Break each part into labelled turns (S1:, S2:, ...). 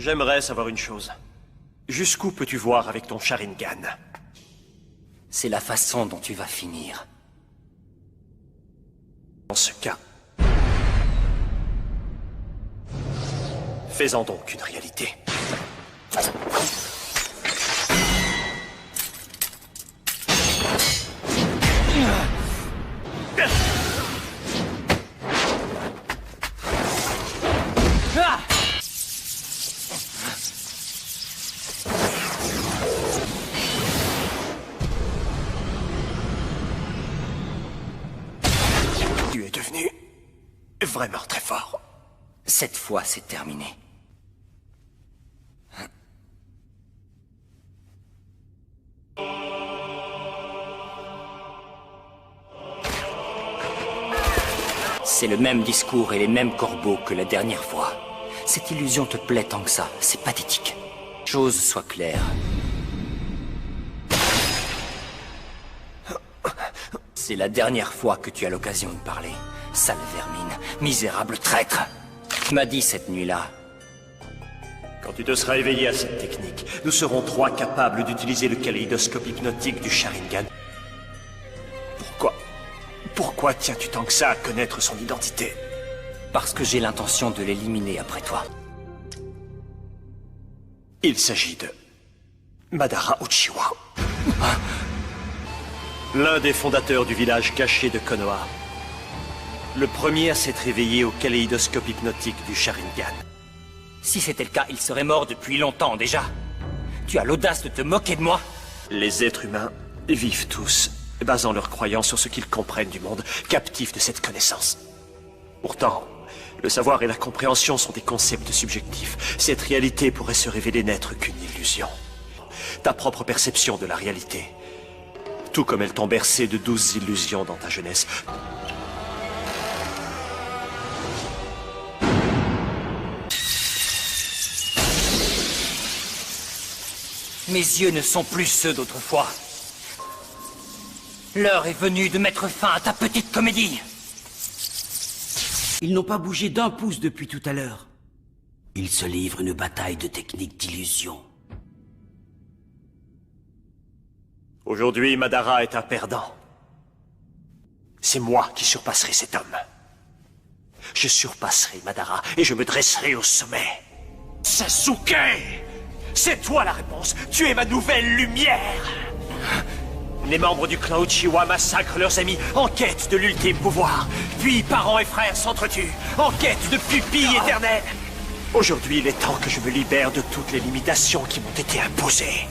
S1: J'aimerais savoir une chose. Jusqu'où peux-tu voir avec ton Sharingan?
S2: C'est la façon dont tu vas finir.
S1: Dans ce cas, fais-en donc une réalité. Tu es devenu vraiment très fort.
S2: Cette fois, c'est terminé. C'est le même discours et les mêmes corbeaux que la dernière fois. Cette illusion te plaît tant que ça, c'est pathétique. Chose soit claire. C'est la dernière fois que tu as l'occasion de parler. Sale vermine, misérable traître. Tu m'as dit cette nuit-là.
S1: Quand tu te seras éveillé à cette technique, nous serons trois capables d'utiliser le kaléidoscope hypnotique du Sharingan. Pourquoi tiens-tu tant que ça à connaître son identité?
S2: Parce que j'ai l'intention de l'éliminer après toi.
S1: Il s'agit de Madara Uchiwa. L'un des fondateurs du village caché de Konoha. Le premier à s'être éveillé au kaléidoscope hypnotique du Sharingan.
S2: Si c'était le cas, il serait mort depuis longtemps déjà. Tu as l'audace de te moquer de moi?
S1: Les êtres humains vivent tous, basant leurs croyances sur ce qu'ils comprennent du monde, captifs de cette connaissance. Pourtant, le savoir et la compréhension sont des concepts subjectifs. Cette réalité pourrait se révéler n'être qu'une illusion. Ta propre perception de la réalité, tout comme elles t'ont bercé de 12 illusions dans ta jeunesse.
S2: Mes yeux ne sont plus ceux d'autrefois. L'heure est venue de mettre fin à ta petite comédie.
S3: Ils n'ont pas bougé d'un pouce depuis tout à l'heure. Ils se livrent une bataille de techniques d'illusion.
S1: Aujourd'hui, Madara est un perdant. C'est moi qui surpasserai cet homme. Je surpasserai Madara et je me dresserai au sommet. Sasuke! C'est toi la réponse. Tu es ma nouvelle lumière. Les membres du clan Uchiwa massacrent leurs amis en quête de l'ultime pouvoir. Puis parents et frères s'entretuent en quête de pupilles éternelles. Aujourd'hui, il est temps que je me libère de toutes les limitations qui m'ont été imposées.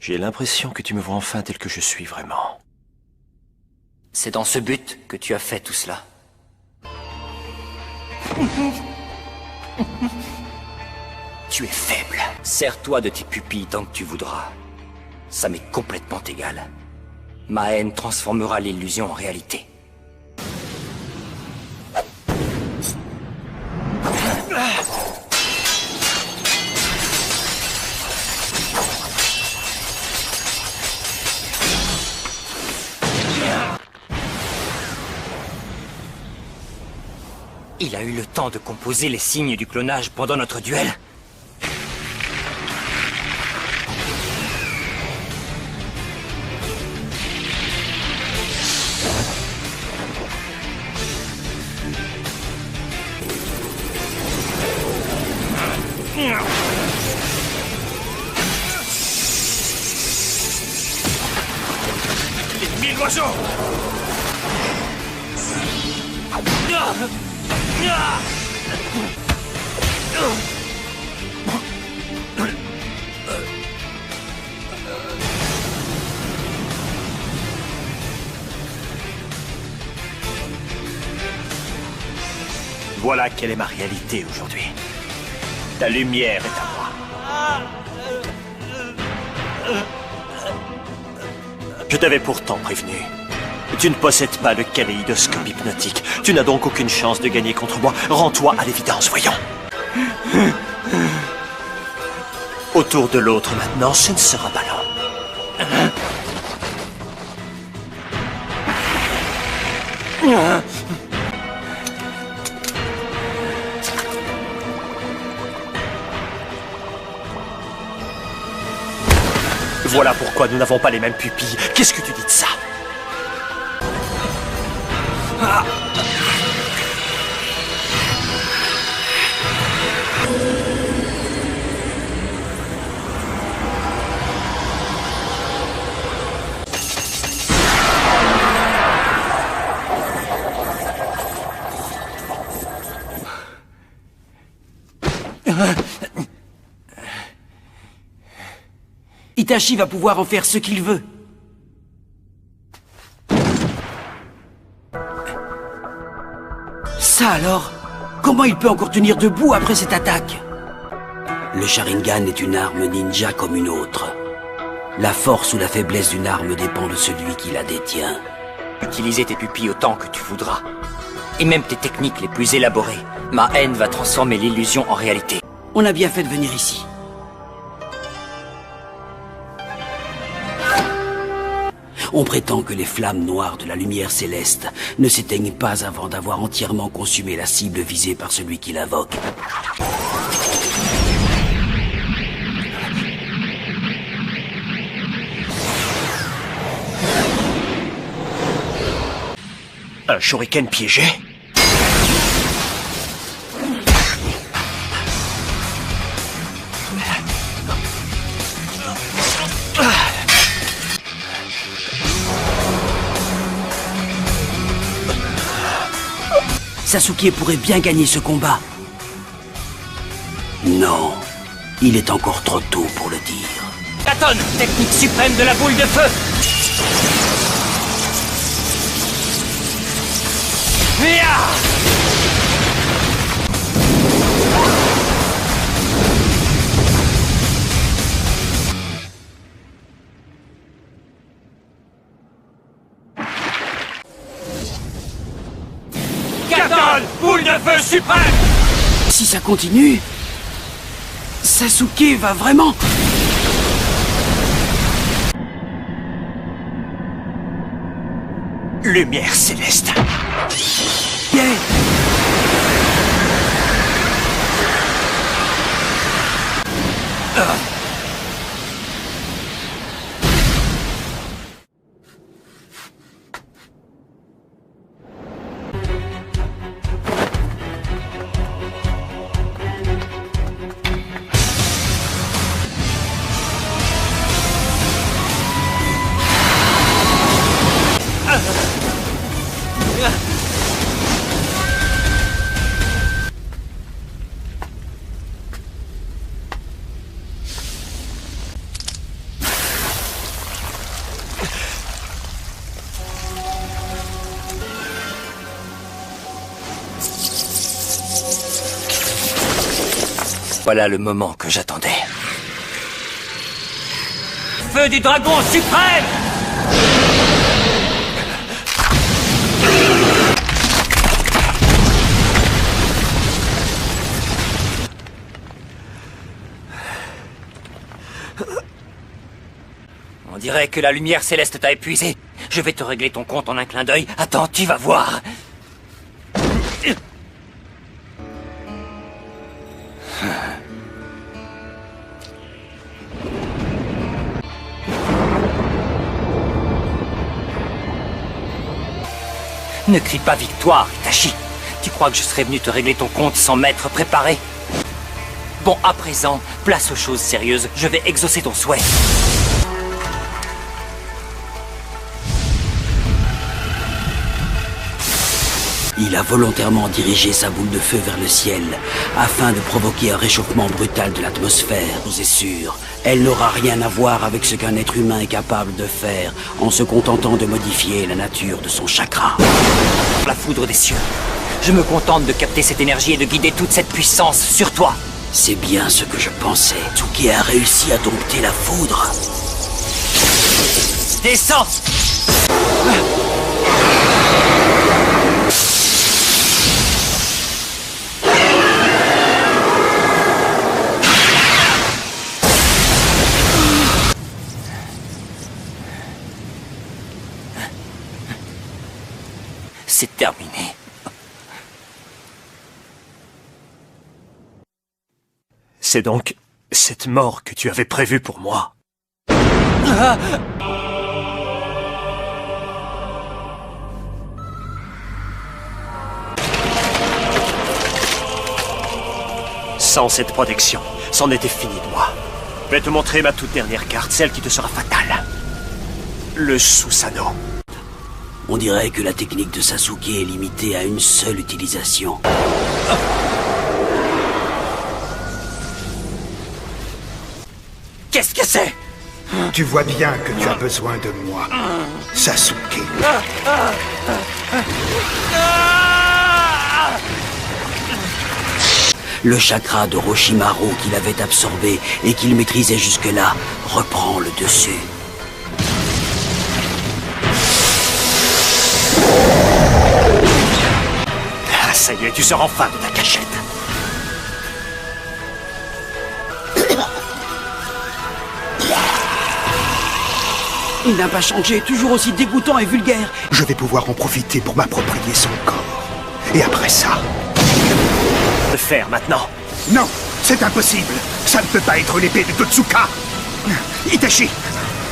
S1: J'ai l'impression que tu me vois enfin tel que je suis vraiment.
S2: C'est dans ce but que tu as fait tout cela. Tu es faible. Sers-toi de tes pupilles tant que tu voudras. Ça m'est complètement égal. Ma haine transformera l'illusion en réalité. Il a eu le temps de composer les signes du clonage pendant notre duel.
S1: Les 1000 oiseaux! Voilà quelle est ma réalité aujourd'hui. Ta lumière est à moi. Je t'avais pourtant prévenu. Tu ne possèdes pas le kaléidoscope hypnotique. Tu n'as donc aucune chance de gagner contre moi. Rends-toi à l'évidence, voyons. Autour de l'autre maintenant, ce ne sera pas long. Voilà pourquoi nous n'avons pas les mêmes pupilles. Qu'est-ce que tu dis de ça?
S3: Itachi va pouvoir en faire ce qu'il veut. Ça alors? Comment il peut encore tenir debout après cette attaque? Le Sharingan est une arme ninja comme une autre. La force ou la faiblesse d'une arme dépend de celui qui la détient.
S2: Utiliser tes pupilles autant que tu voudras. Et même tes techniques les plus élaborées. Ma haine va transformer l'illusion en réalité.
S3: On a bien fait de venir ici. On prétend que les flammes noires de la lumière céleste ne s'éteignent pas avant d'avoir entièrement consumé la cible visée par celui qui l'invoque.
S1: Un shuriken piégé?
S3: Sasuke pourrait bien gagner ce combat. Non, il est encore trop tôt pour le dire.
S2: Katon, technique suprême de la boule de feu. Via! Katon, boule de feu suprême.
S3: Si ça continue, Sasuke va vraiment...
S1: Lumière céleste.
S3: Yeah.
S2: Voilà le moment que j'attendais. Feu du dragon suprême! On dirait que la lumière céleste t'a épuisé. Je vais te régler ton compte en un clin d'œil. Attends, tu vas voir. Ne crie pas victoire, Itachi. Tu crois que je serais venu te régler ton compte sans m'être préparé? Bon, à présent, place aux choses sérieuses. Je vais exaucer ton souhait.
S3: Il a volontairement dirigé sa boule de feu vers le ciel, afin de provoquer un réchauffement brutal de l'atmosphère. Vous êtes sûr, elle n'aura rien à voir avec ce qu'un être humain est capable de faire en se contentant de modifier la nature de son chakra.
S2: La foudre des cieux. Je me contente de capter cette énergie et de guider toute cette puissance sur toi.
S3: C'est bien ce que je pensais. Tsuki a réussi à dompter la foudre.
S2: Descends! c'est terminé.
S1: C'est donc cette mort que tu avais prévue pour moi. Sans cette protection, c'en était fini de moi. Je vais te montrer ma toute dernière carte, celle qui te sera fatale. Le Susanoo.
S3: On dirait que la technique de Sasuke est limitée à une seule utilisation.
S2: Qu'est-ce que c'est?
S4: Tu vois bien que tu as besoin de moi, Sasuke.
S3: Le chakra de Orochimaru qu'il avait absorbé et qu'il maîtrisait jusque-là reprend le dessus.
S1: Ah, ça y est, tu sors enfin de ta cachette.
S3: Il n'a pas changé, toujours aussi dégoûtant et vulgaire.
S4: Je vais pouvoir en profiter pour m'approprier son corps. Et après ça...
S1: Le faire maintenant.
S4: Non, c'est impossible. Ça ne peut pas être l'épée de Totsuka. Itachi,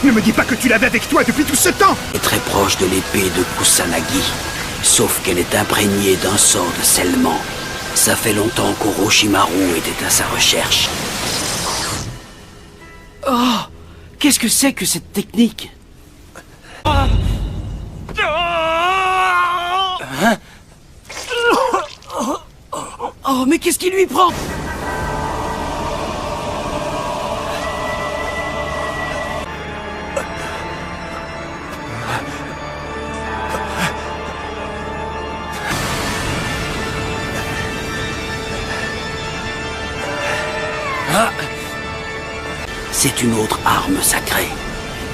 S4: ne me dis pas que tu l'avais avec toi depuis tout ce temps.
S3: Est très proche de l'épée de Kusanagi. Sauf qu'elle est imprégnée d'un sort de scellement. Ça fait longtemps qu'Orochimaru était à sa recherche. Oh, qu'est-ce que c'est que cette technique? Hein? Oh, mais qu'est-ce qui lui prend? C'est une autre arme sacrée.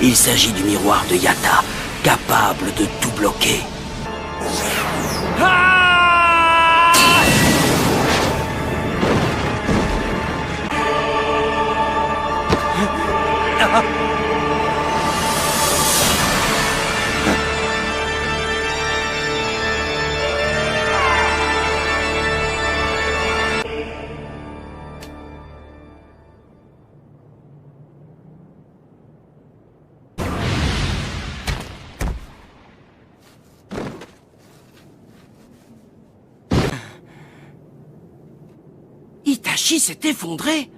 S3: Il s'agit du miroir de Yatta, capable de tout bloquer. Itachi s'est effondré.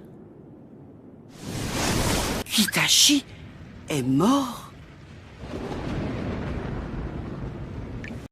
S3: Itachi est mort.